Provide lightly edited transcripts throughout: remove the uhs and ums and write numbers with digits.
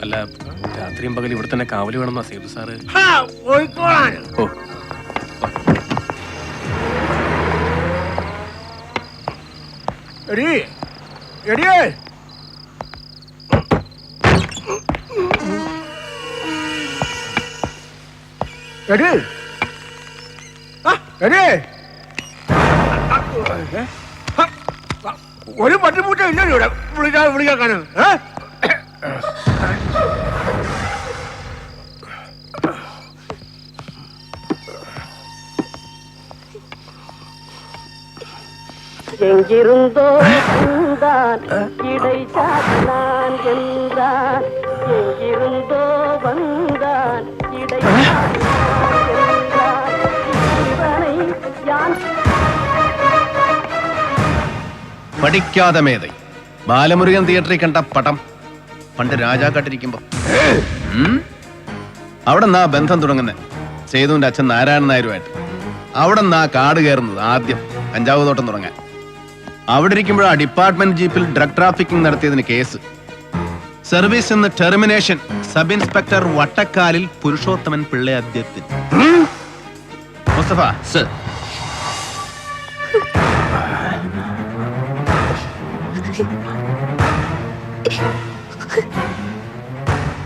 അല്ല, രാത്രിയും പകൽ ഇവിടെ തന്നെ കാവലി വേണമെന്നാ സേതു സാറ്. ഓ, ഒരു പട്ടിമുട്ട ഇല്ലല്ലോ ഇവിടെ വിളിക്കാന്. எங்கிருந்தோ வந்தான் இடை சாத்தினான் என்றான். எங்கிருந்தோ வந்தான் இடை சாத்தினான் என்றான். இவனை யான் പഠിക്കാതെ മേധൈ ബാലമുരുകൻ തിയേറ്ററിൽ കണ്ട പടം പണ്ട് രാജാക്കാട്ടിരിക്കുമ്പോ അവിടെ നിന്നാ ബന്ധം തുടങ്ങുന്നത് സേതുവിന്റെ അച്ഛൻ നാരായണൻ നായരുമായിട്ട്. അവിടെ നിന്നാ കാട് കയറുന്നത് ആദ്യം കഞ്ചാവ് തോട്ടം തുടങ്ങാൻ. അവിടെ ഇരിക്കുമ്പോഴാ ഡിപ്പാർട്ട്മെന്റ് ജീപ്പിൽ ഡ്രഗ് ട്രാഫിക്കിംഗ് നടത്തിയതിന് കേസ്. സർവീസ് നിന്ന് termination. Sub inspector Vattakkalil Purushothaman Pillai അധ്യക്ഷൻ. മുസ്തഫ സർ.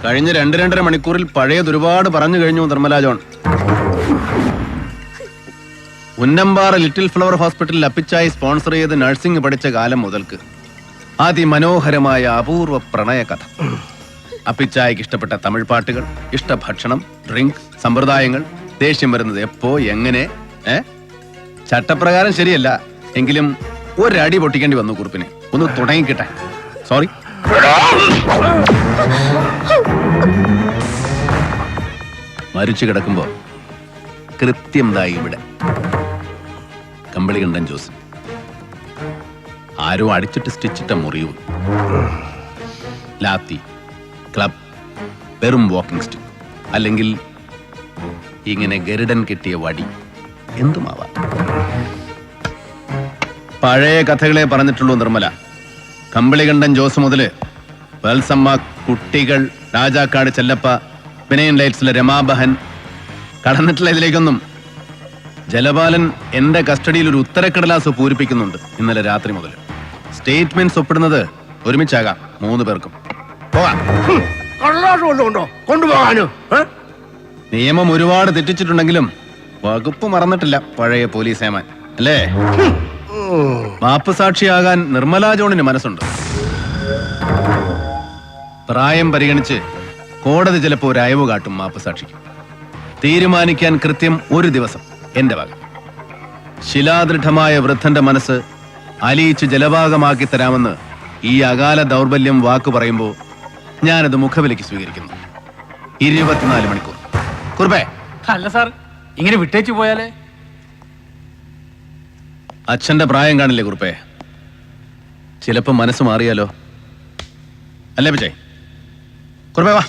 കഴിഞ്ഞ 2-2.5 മണിക്കൂറിൽ പഴയത് ഒരുപാട് പറഞ്ഞു കഴിഞ്ഞു നിർമ്മല ജോൺ. ഉന്നമ്പാറ ലിറ്റിൽ ഫ്ലവർ ഹോസ്പിറ്റലിൽ അപ്പിച്ചായി സ്പോൺസർ ചെയ്ത് നഴ്സിംഗ് പഠിച്ച കാലം മുതൽക്ക് അതിമനോഹരമായ അപൂർവ പ്രണയ കഥ. അപ്പിച്ചായിക്ക് ഇഷ്ടപ്പെട്ട തമിഴ് പാട്ടുകൾ, ഇഷ്ടഭക്ഷണം, ഡ്രിങ്ക്, സമ്പ്രദായങ്ങൾ, ദേഷ്യം വരുന്നത് എപ്പോ എങ്ങനെ. ചട്ടപ്രകാരം ശരിയല്ല എങ്കിലും ഒരടി പൊട്ടിക്കേണ്ടി വന്നു കുറിപ്പിനെ. ഒന്ന് തുടങ്ങിക്കിട്ടെ. സോറി. മരിച്ചു കിടക്കുമ്പോ കൃത്യം ദാ ഇവിടെ കമ്പളികണ്ഠൻ ജോസ്. ആരോ അടിച്ചിട്ട് സ്റ്റിച്ചിട്ട മുറിവ്, ലാത്തി, ക്ലബ്, വെറും വാക്കിംഗ് സ്റ്റിക്ക്, അല്ലെങ്കിൽ ഇങ്ങനെ ഗരുഡൻ കെട്ടിയ വടി, എന്തുമാവാം. പഴയ കഥകളെ പറഞ്ഞിട്ടുള്ളൂ നിർമ്മല. കമ്പളികണ്ഠൻ ജോസ് മുതല് വത്സമ്മ, കുട്ടികൾ, രാജാക്കാട് ചെല്ലപ്പ, വിനയൻ ലൈറ്റ്സിലെ രമാബഹൻ, കടന്നിട്ടുള്ള ഇതിലേക്കൊന്നും. ജലപാലൻ എന്റെ കസ്റ്റഡിയിൽ ഒരു ഉത്തരക്കടലാസ് പൂരിപ്പിക്കുന്നുണ്ട് ഇന്നലെ രാത്രി മുതൽ. സ്റ്റേറ്റ്മെന്റ്സ് ഒപ്പിടുന്നത് ഒരുമിച്ചാകാം 3 പേർക്കും. പോകാം. നിയമം ഒരുപാട് തെറ്റിച്ചിട്ടുണ്ടെങ്കിലും വകുപ്പ് മറന്നിട്ടില്ല പഴയ പോലീസ് ഏമാൻ അല്ലേ? മാപ്പ് സാക്ഷിയാകാൻ നിർമ്മല ജോണിന് മനസ്സുണ്ട്. പ്രായം പരിഗണിച്ച് കോടതി ചിലപ്പോൾ ഒരു അയവ് കാട്ടും മാപ്പ് സാക്ഷിക്ക്. തീരുമാനിക്കാൻ കൃത്യം 1 ദിവസം എന്റെ വക. ശിലാദൃഢമായ വൃദ്ധന്റെ മനസ്സ് അലിയിച്ച് ജലഭാഗമാക്കി തരാമെന്ന് ഈ അകാല ദൗർബല്യം വാക്കു പറയുമ്പോ ഞാനത് മുഖവിലേക്ക് സ്വീകരിക്കുന്നു. 24 മണിക്കൂർ. കുറുപ്പേ. അല്ല സാർ, ഇങ്ങനെ വിട്ടേച്ചു പോയാലേ? അച്ഛന്റെ പ്രായം കാണില്ലേ കുറുപ്പേ? ചിലപ്പോ മനസ്സ് മാറിയാലോ. അല്ലേ പിച്ചേ? കുറുപ്പേ വാ.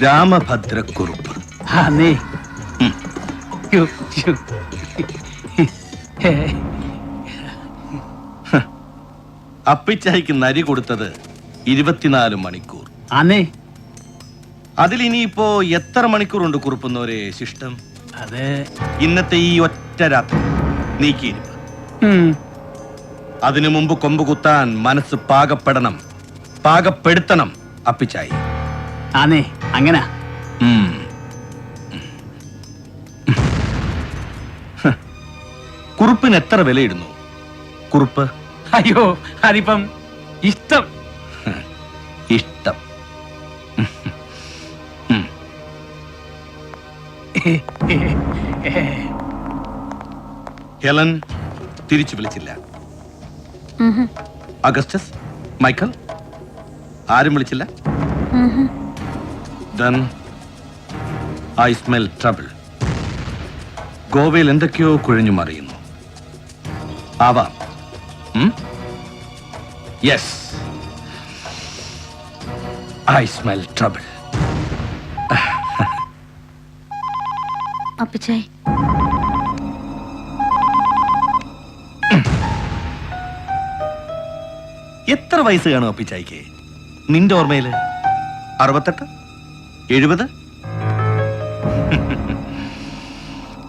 രാമഭദ്രക്കുറുപ്പ്. അപ്പിച്ചായിക്ക് നരി കൊടുത്തത് 24 മണിക്കൂർ. അതിൽ ഇനിയിപ്പോ എത്ര മണിക്കൂറുണ്ട് കുറുപ്പുന്നവരെ ശിഷ്ടം? അതെ, ഇന്നത്തെ ഈ ഒറ്റ രാത്രി നീക്കിയിരിപ്പ്. അതിനു മുമ്പ് കൊമ്പ് കുത്താൻ മനസ്സ് പാകപ്പെടണം, പാകപ്പെടുത്തണം അപ്പിച്ചായി. അങ്ങനെ കുറുപ്പിന് എത്ര വിലയിടുന്നു കുറുപ്പ്? അയ്യോ, അതിപ്പം ഇഷ്ടം. ഇഷ്ടം. ഹെലൻ തിരിച്ചു വിളിച്ചില്ല. അഗസ്റ്റസ്, മൈക്കൽ ആരും വിളിച്ചില്ല. Then I smell trouble. ഗോവയിൽ എന്തൊക്കെയോ കുഴഞ്ഞു മറിയുന്നു. ആവാം. Yes, I smell trouble. Appachayi, എത്ര വയസ്സ് കാണും അപ്പിച്ചായിക്ക് നിന്റെ ഓർമ്മയില്? 68, 70?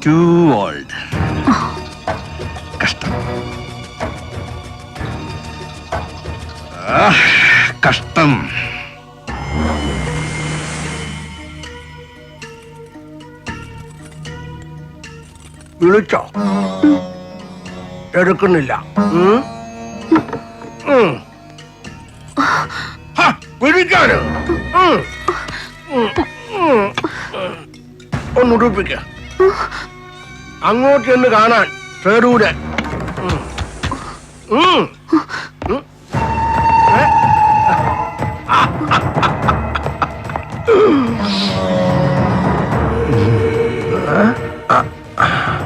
To old. കഷ്ടം, കഷ്ടം. വിളിച്ചോ? എടുക്കുന്നില്ല. വിളിക്കാന് ഒന്ന് ഉടുപ്പിക്ക. അങ്ങോട്ട് എന്ന് കാണാൻ സേതൂടെ.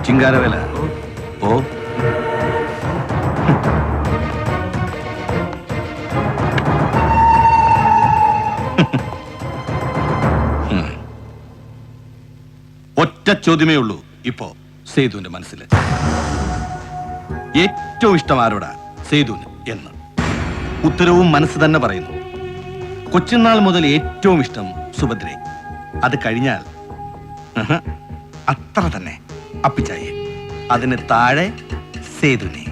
ചിങ്കാരവേല ഓ, ഒറ്റ ചോദ്യമേ ഉള്ളൂ ഇപ്പോ സേതുവിന്റെ മനസ്സിൽ. ഏറ്റവും ഇഷ്ടം ആരോടാ സേതുവിന് എന്ന്? ഉത്തരവും മനസ്സ് തന്നെ പറയുന്നു. കൊച്ചുനാൾ മുതൽ ഏറ്റവും ഇഷ്ടം സുഭദ്രയെ. അത് കഴിഞ്ഞാൽ അത്ര തന്നെ അപ്പിച്ചായെ. അതിന് താഴെ സേതുവിനെ.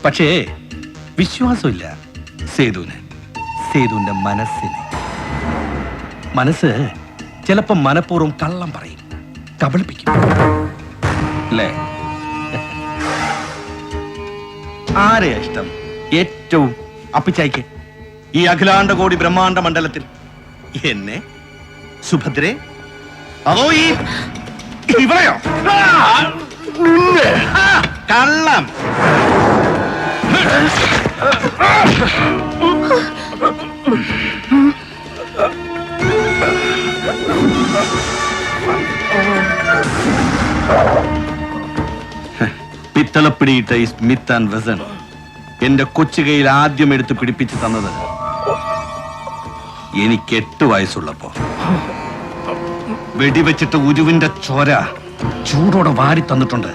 പക്ഷേ വിശ്വാസമില്ല സേതുവിന്, സേതുവിന്റെ മനസ്സിന്. മനസ്സ് ചിലപ്പോ മനഃപൂർവ്വം കള്ളം പറയും, കബളിപ്പിക്കും അല്ലേ? ആരെയാ ഇഷ്ടം ഏറ്റവും അപ്പിച്ചായിക്ക് ഈ അഖിലാണ്ട കോടി ബ്രഹ്മാണ്ട മണ്ഡലത്തിൽ? എന്നെ, സുഭദ്രയെ, അതോ ഈ ഇവളെയോ? കള്ളം. പിത്തളപ്പിടിയിട്ട ഈ സ്മിത്ത് ആൻഡ് വെസൺ എന്റെ കൊച്ചുകയിൽ ആദ്യം എടുത്ത് പിടിപ്പിച്ചു തന്നത് എനിക്ക് 8 വയസ്സുള്ളപ്പോ. വെടിവെച്ചിട്ട് ഉരുവിന്റെ ചോര ചൂടോടെ വാരി തന്നിട്ടുണ്ട്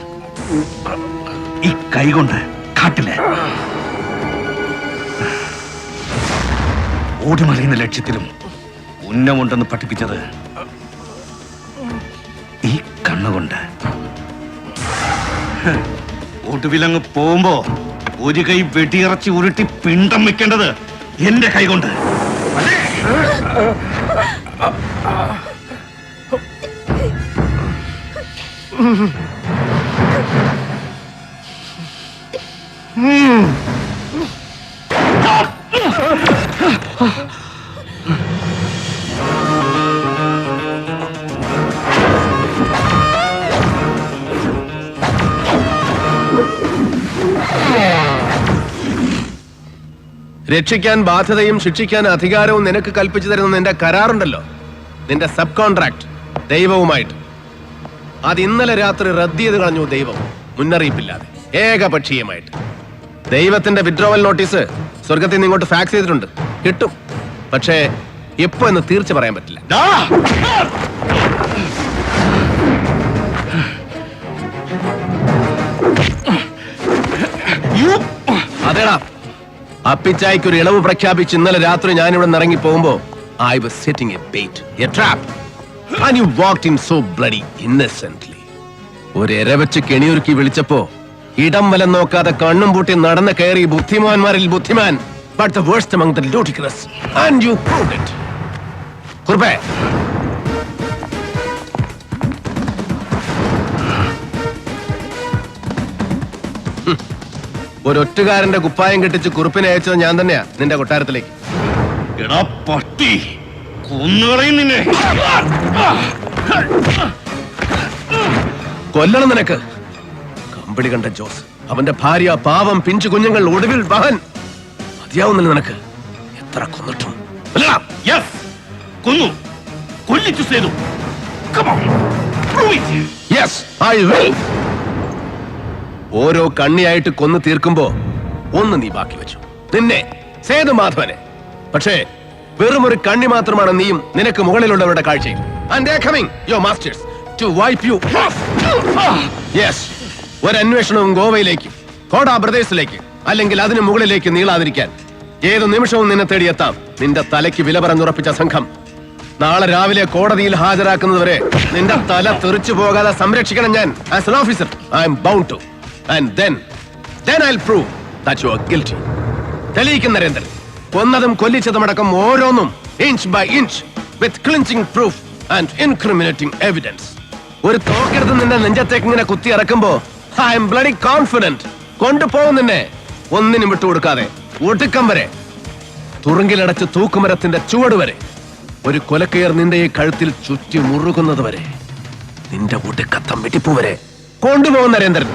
ഈ കൈകൊണ്ട് കാട്ടില്. ഓടിമറിയുന്ന ലക്ഷ്യത്തിലും ഉന്നമുണ്ടെന്ന് പഠിപ്പിച്ചത് ഈ കണ്ണുകൊണ്ട്. ഒടുവിലങ്ങ് പോകുമ്പോ ഒരു കൈ വെടിയിറച്ചി ഉരുട്ടി പിണ്ടം വെക്കേണ്ടത് എന്റെ കൈകൊണ്ട്. രക്ഷിക്കാൻ ബാധ്യതയും ശിക്ഷിക്കാൻ അധികാരവും നിനക്ക് കൽപ്പിച്ചു തരുന്ന നിന്റെ കരാറുണ്ടല്ലോ, നിന്റെ സബ് കോൺട്രാക്ട് ദൈവവുമായിട്ട്. അത് ഇന്നലെ രാത്രി റദ്ദ് ചെയ്ത് കളഞ്ഞു ദൈവം, മുന്നറിയിപ്പില്ലാതെ, ഏകപക്ഷീയമായിട്ട്. ദൈവത്തിന്റെ വിഡ്രോവൽ നോട്ടീസ് സ്വർഗത്തിൽ നിന്ന് ഇങ്ങോട്ട് ഫാക്സ് ചെയ്തിട്ടുണ്ട്. കിട്ടും, പക്ഷേ എപ്പോ എന്ന് തീർച്ച പറയാൻ പറ്റില്ല. അതേടാ, അപ്പിച്ചായ്ക്ക് ഒരു ഇളവ് പ്രഖ്യാപിച്ച് ഇന്നലെ രാത്രി ഞാൻ ഇവിടെ നിന്ന് ഇറങ്ങി പോകുമ്പോ I was setting a bait, a trap, and you walked in so bloody innocently. ഒരു എരവച്ച് കെണിയൊരുക്കി വിളിച്ചപ്പോ ഇടം വലം നോക്കാതെ കണ്ണും പൂട്ടി നടന്ന് കയറി ബുദ്ധിമാന്മാരിൽ ബുദ്ധിമാൻ, but the worst among the ludicrous, and you proved it. കുറുപ്പേ, ഒരൊറ്റുകാരന്റെ കുപ്പായം കെട്ടിച്ച് കുറുപ്പിനെ അയച്ചത് ഞാൻ തന്നെയാ നിന്റെ കൊട്ടാരത്തിലേക്ക്. എടാ പട്ടി, കൊന്നുകളയും നിന്നെ. കൊല്ലണം നിനക്ക്. കമ്പിളി കണ്ട ജോസ്, അവന്റെ ഭാര്യ, പാവം പിഞ്ചു കുഞ്ഞുങ്ങൾ, ഒടുവിൽ മകൻ. മതിയാവുന്നില്ല നിനക്ക് എത്ര കൊന്നിട്ടും. കൊന്നു, കൊല്ലിച്ചു Sethu. Come on, prove it. Yes, I will. ഓരോ കണ്ണിയായിട്ട് കൊന്നു തീർക്കുമ്പോ ഒന്ന് നീ ബാക്കി വെച്ചു, നിന്നെ സേതുമാധവനെ. പക്ഷേ വെറും ഒരു കണ്ണി മാത്രമാണ് നീയും നിനക്ക് മുകളിലുള്ളവരുടെ കാഴ്ചയും. And they are coming, your masters, to wipe you off. Yes, ഒരു അന്വേഷണവും ഗോവയിലേക്ക്, കോടാ ബ്രദേഴ്സിലേക്ക്, അല്ലെങ്കിൽ അതിന് മുകളിലേക്ക് നീളാതിരിക്കാൻ ഏതു നിമിഷവും നിന്നെ തേടിയെത്താം. നിന്റെ തലയ്ക്ക് വില പറഞ്ഞുറപ്പിച്ച സംഘം നാളെ രാവിലെ കോടതിയിൽ ഹാജരാക്കുന്നതുവരെ നിന്റെ തല തെറിച്ചു പോകാതെ സംരക്ഷിക്കണം ഞാൻ. As an officer, I am bound to. And then I'll prove that you are guilty. തെളിയിക്കും നരേന്ദ്രൻ, കൊന്നതും കൊല്ലിച്ചതുമടക്കം ഓരോന്നും inch by inch, with clinching proof and incriminating evidence. ഒരു തോക്കെടുത്ത് നിന്റെ നെഞ്ചത്തേക്ക് ഇങ്ങനെ കുത്തി ഇറക്കുമ്പോ I am bloody confident കൊണ്ടുപോകും നിന്നെ, ഒന്നിനും വിട്ടുകൊടുക്കാതെ ഒടുക്കം വരെ, തുറുങ്കിലടച്ച് തൂക്കുമരത്തിന്റെ ചുവട് വരെ, ഒരു കൊലക്കയർ നിന്റെ ഈ കഴുത്തിൽ ചുറ്റി മുറുകുന്നത് വരെ, നിന്റെ ഒടുക്കത്തം വെട്ടിപ്പു വരെ കൊണ്ടുപോകും Narendran.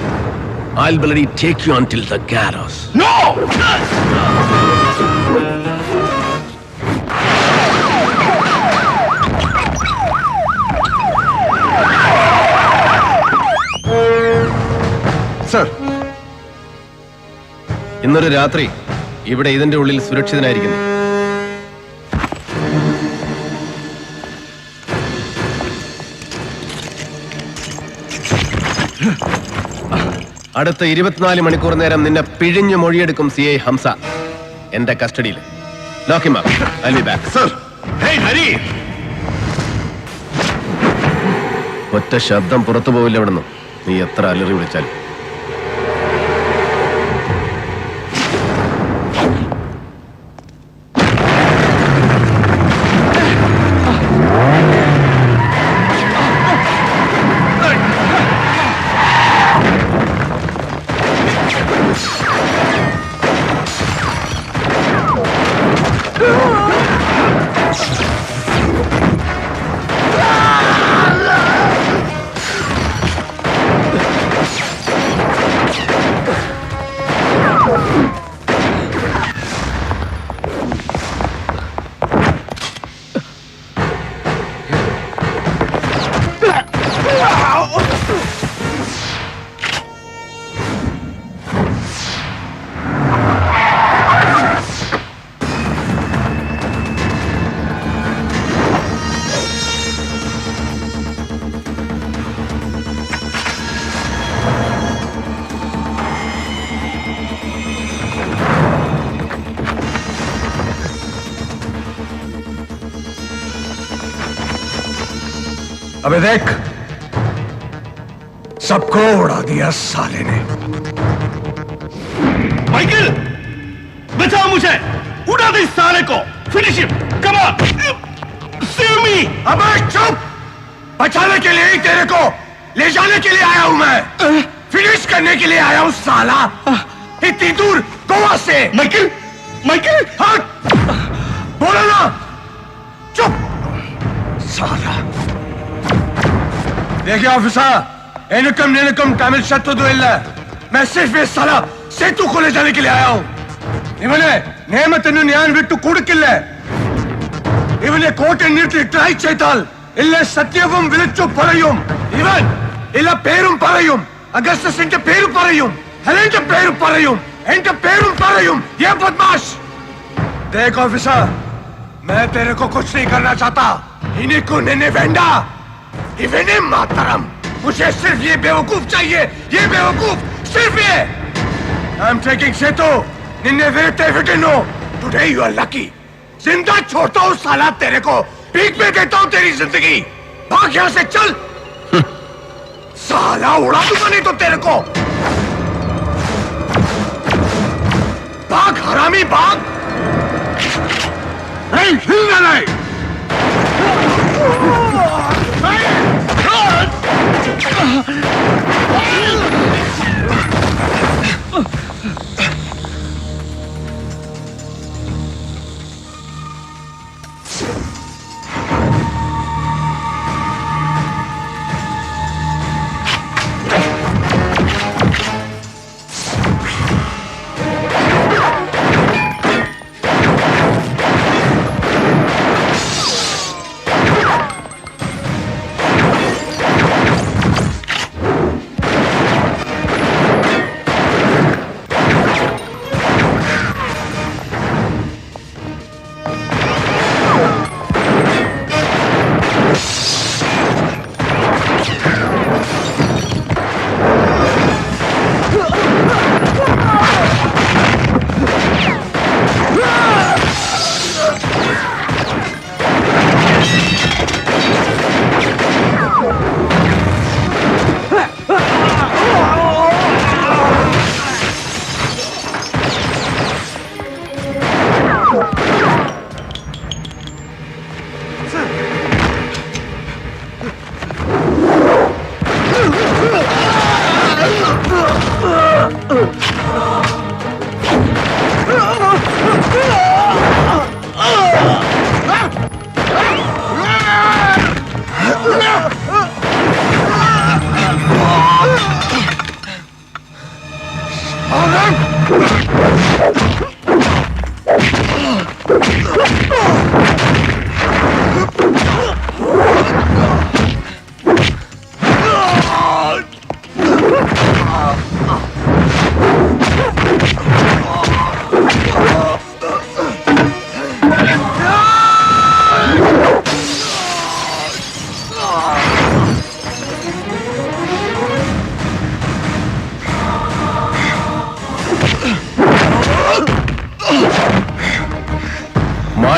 I'll bloody take you until the gallows. No! Sir, ഇന്നൊരു രാത്രി ഇവിടെ ഇതിന്റെ ഉള്ളിൽ സുരക്ഷിതനായിരിക്കുന്നു. അടുത്ത 24 മണിക്കൂർ നേരം നിന്നെ പിഴിഞ്ഞു മൊഴിയെടുക്കും CI ഹംസ എന്റെ കസ്റ്റഡിയിൽ. Lock him up. I'll be back. Sir! Hey, Hari! ഒറ്റ ശബ്ദം പുറത്തു പോവില്ല ഇവിടുന്ന്, നീ എത്ര അലറി വിളിച്ചാലും. अबे देख, सबको उड़ा दिया साले ने. माइकल! बचाओ मुझे! उड़ा दे इस साले को! Finish him! Come on! Save me! अबे चुप! बचाने के लिए ही तेरे को ले जाने के लिए आया हूं मैं. फिनिश करने के लिए आया हूं साला. इतनी दूर गोवा से. माइकल! माइकल! हट! बोलो ना! चुप! साला. देखिए ऑफिसर, एनकम नेनकम तमिल शत्रु इल्ल. मैं सिर्फ ये साला सेतु को ले जाने के लिए आया हूं. इवने नेमतन्नु न्यान विट्टु कुडुक्किल्ल. इवने कोटे नीटि ट्राई चेताल इल्ल सत्यवम विलिच्चु परयुम. इवन इल्ल पेरुम परयुम. अगस्टस इंटे पेरु परयुम. हेलेंटे पेरु परयुम. एंटे पेरुम परयुम. ये बदमाश. देख ऑफिसर, मैं तेरे को कुछ नहीं करना चाहता. इन्हीं को नेने वेंडा. इवने मातरम. मुझे सिर्फ ये बेवकूफ चाहिए. ये बेवकूफ सिर्फ ये. I'm taking Setu. Ninne वेटे विटिनो. Today you are lucky. जिंदा छोड़ता हूँ साला तेरे को. भीख में देता हूँ तेरी जिंदगी. भाग यहाँ से चल. साला उड़ा दूंगा नहीं तो तेरे को. भाग हरामी भाग. नहीं हिलना नहीं.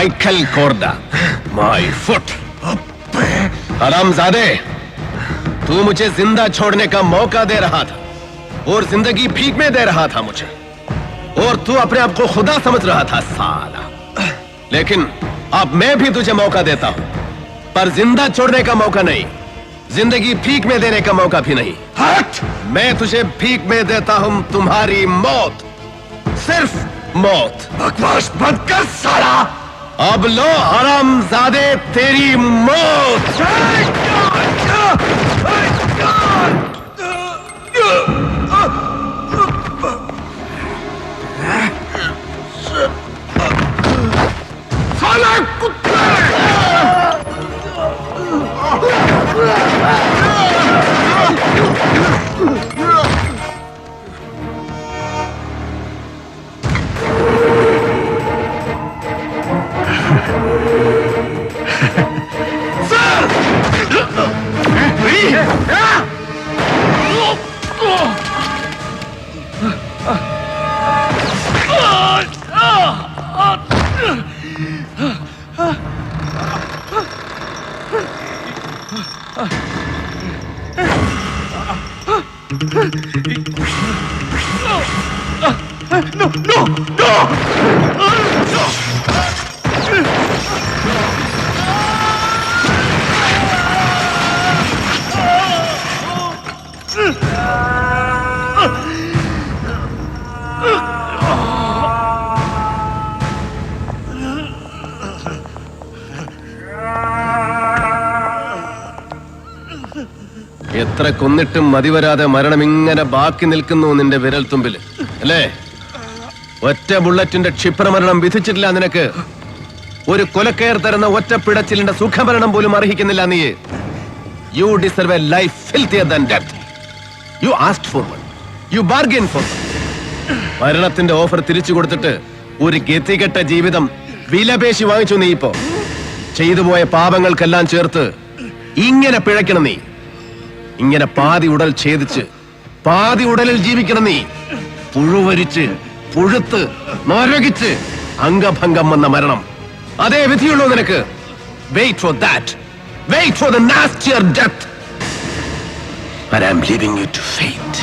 Michael Korda, my foot. हरामजादे, तू मुझे जिंदा छोड़ने का मौका दे रहा था और जिंदगी भीख में दे रहा था मुझे, और तू अपने आप को खुदा समझ रहा था साला। लेकिन अब मैं भी तुझे मौका देता हूं, पर जिंदा छोड़ने का मौका नहीं, जिंदगी भीख में देने का मौका भी नहीं। हट! मैं तुझे भीख में देता हूं तुम्हारी मौत, सिर्फ मौत। बकवास बंद कर साला। अब लो हरामजादे तेरी मौत। साला कुत्ते! എത്ര കൊന്നിട്ടും മതിവരാതെ മരണം ഇങ്ങനെ ബാക്കി നിൽക്കുന്നു നിന്റെ വിരൽ തുമ്പിൽ അല്ലേ? ഒറ്റ ബുള്ളറ്റിന്റെ ക്ഷിപ്രമരണം വിധിച്ചിട്ടില്ല നിനക്ക്. ഒരു കൊലക്കയർ തരുന്ന ഒറ്റ പിടച്ചിലിന്റെ സുഖമരണം പോലും അർഹിക്കുന്നില്ല നീ. You deserve a life filthier than death. You asked for one, you bargain for one. മരണത്തിന്റെ ഓഫർ തിരിച്ചു കൊടുത്തിട്ട് ഒരു ഗതികെട്ട ജീവിതം വിലപേശി വാങ്ങിച്ചു നീ. ഇപ്പോ ചെയ്തുപോയ പാപങ്ങൾക്കെല്ലാം ചേർത്ത് ഇങ്ങനെ പിഴയ്ക്കണം നീ. ഇങ്ങനെ പാതി ഉടൽ ഛേദിച്ച് പാതി ഉടലിൽ ജീവിക്കണം നീ. പുഴുവരിച്ച് പുഴുത്ത് നരകിച്ച് അംഗഭംഗം വന്ന മരണം, അതേ വിധിയുള്ളൂ നിനക്ക്. Wait for that, wait for the nastier death. But I'm leaving you to fate.